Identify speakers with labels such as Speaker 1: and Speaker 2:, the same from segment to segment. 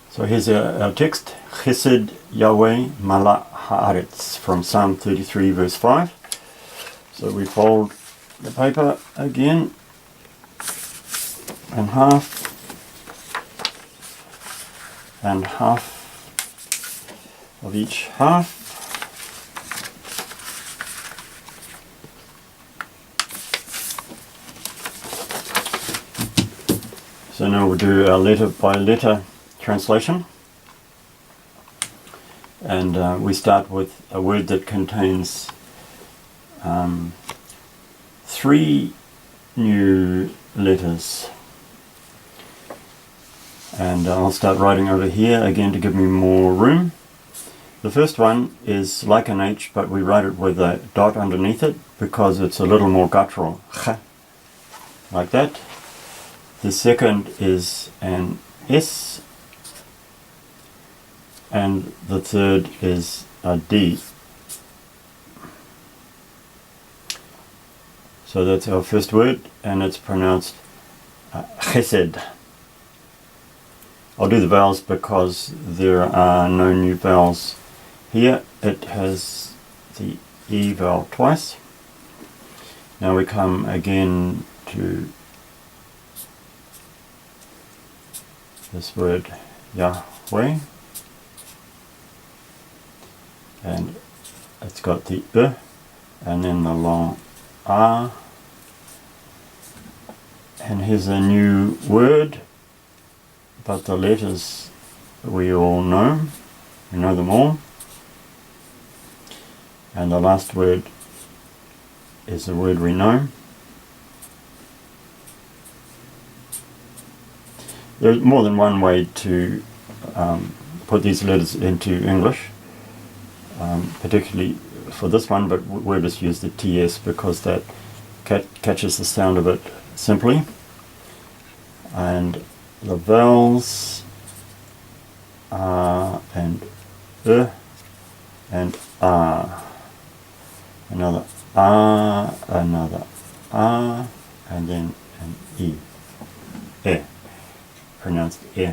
Speaker 1: So here's our text, Chesed Yahweh Mala Haaretz, from Psalm 33 verse 5. So we fold the paper again in half and half of each half. So now we'll do our letter by letter translation, and we start with a word that contains 3 new letters, and I'll start writing over here again to give me more room. The first one is like an H, but we write it with a dot underneath it because it's a little more guttural, like that. The second is an S, and the third is a D. So that's our first word, and it's pronounced chesed. I'll do the vowels because there are no new vowels here. It has the E vowel twice. Now we come again to this word Yahweh, and it's got the and then the long A, and here's a new word, but the letters we all know, we know them all, and the last word is a word we know. There's more than one way to put these letters into English, particularly for this one, but we'll just use the TS because that catches the sound of it simply. And the vowels are and and A. Another A, another A, and then an E. Pronounced E.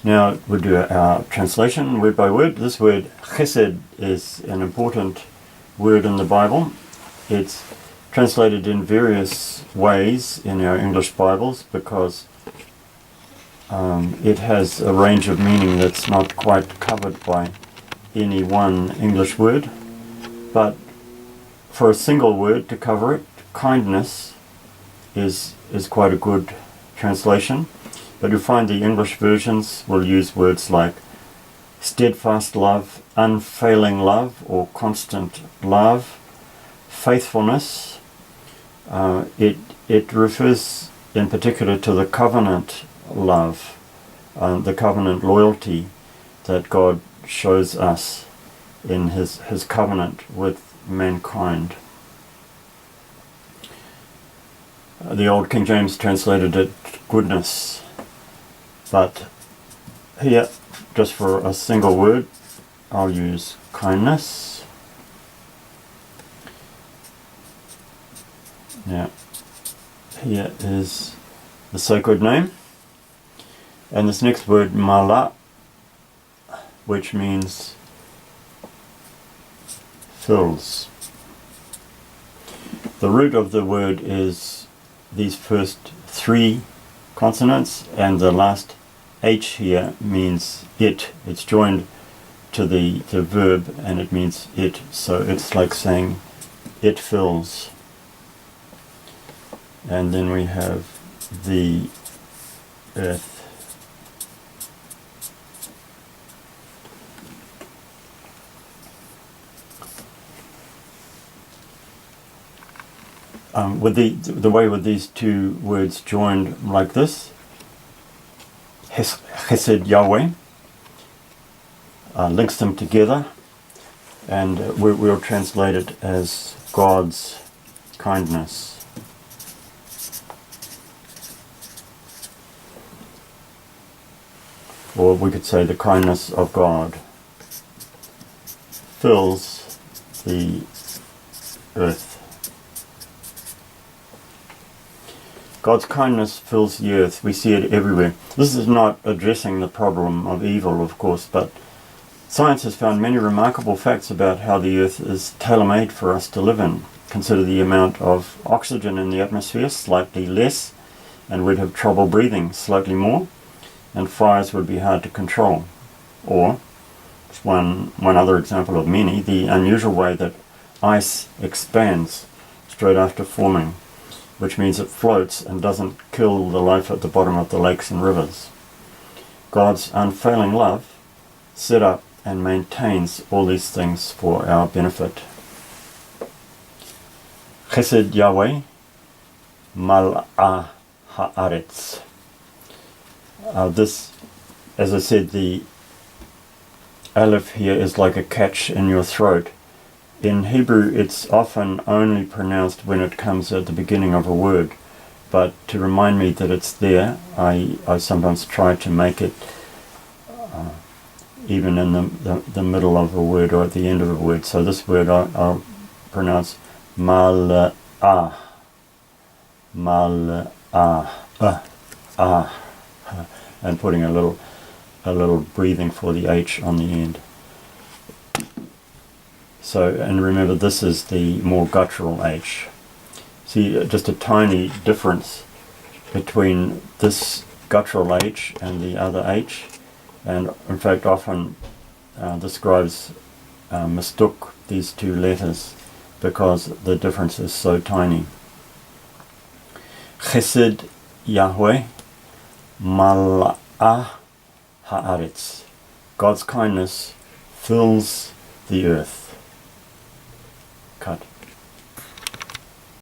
Speaker 1: Now we'll do our translation word by word. This word chesed is an important word in the Bible. It's translated in various ways in our English Bibles because it has a range of meaning that's not quite covered by any one English word. But for a single word to cover it, kindness is quite a good translation. But you'll find the English versions will use words like steadfast love, unfailing love, or constant love, faithfulness. It refers in particular to the covenant love, the covenant loyalty that God shows us in his covenant with mankind. The old King James translated it goodness, but here, just for a single word, I'll use kindness. Now, here is the sacred name, and this next word, mala, which means fills. The root of the word is these first 3 consonants, and the last H here means it. It's joined to the verb and it means it. So it's like saying it fills. And then we have the earth. With the way with these 2 words joined like this, Chesed Yahweh, links them together, and we'll translate it as God's kindness. Or we could say the kindness of God fills the earth. God's kindness fills the earth. We see it everywhere. This is not addressing the problem of evil, of course, but science has found many remarkable facts about how the earth is tailor-made for us to live in. Consider the amount of oxygen in the atmosphere, slightly less, and we'd have trouble breathing, slightly more, and fires would be hard to control. Or, one other example of many, the unusual way that ice expands straight after forming, which means it floats and doesn't kill the life at the bottom of the lakes and rivers. God's unfailing love set up and maintains all these things for our benefit. Chesed Yahweh mal'ah ha'aretz. This, as I said, the aleph here is like a catch in your throat. In Hebrew, it's often only pronounced when it comes at the beginning of a word, but to remind me that it's there, I sometimes try to make it even in the middle of a word or at the end of a word. So this word I'll pronounce mal'ah, and putting a little breathing for the H on the end. So, and remember, this is the more guttural H. See, just a tiny difference between this guttural H and the other H, and in fact often the scribes mistook these two letters because the difference is so tiny. Chesed Yahweh mal'ah ha'aretz. God's kindness fills the earth. Cut.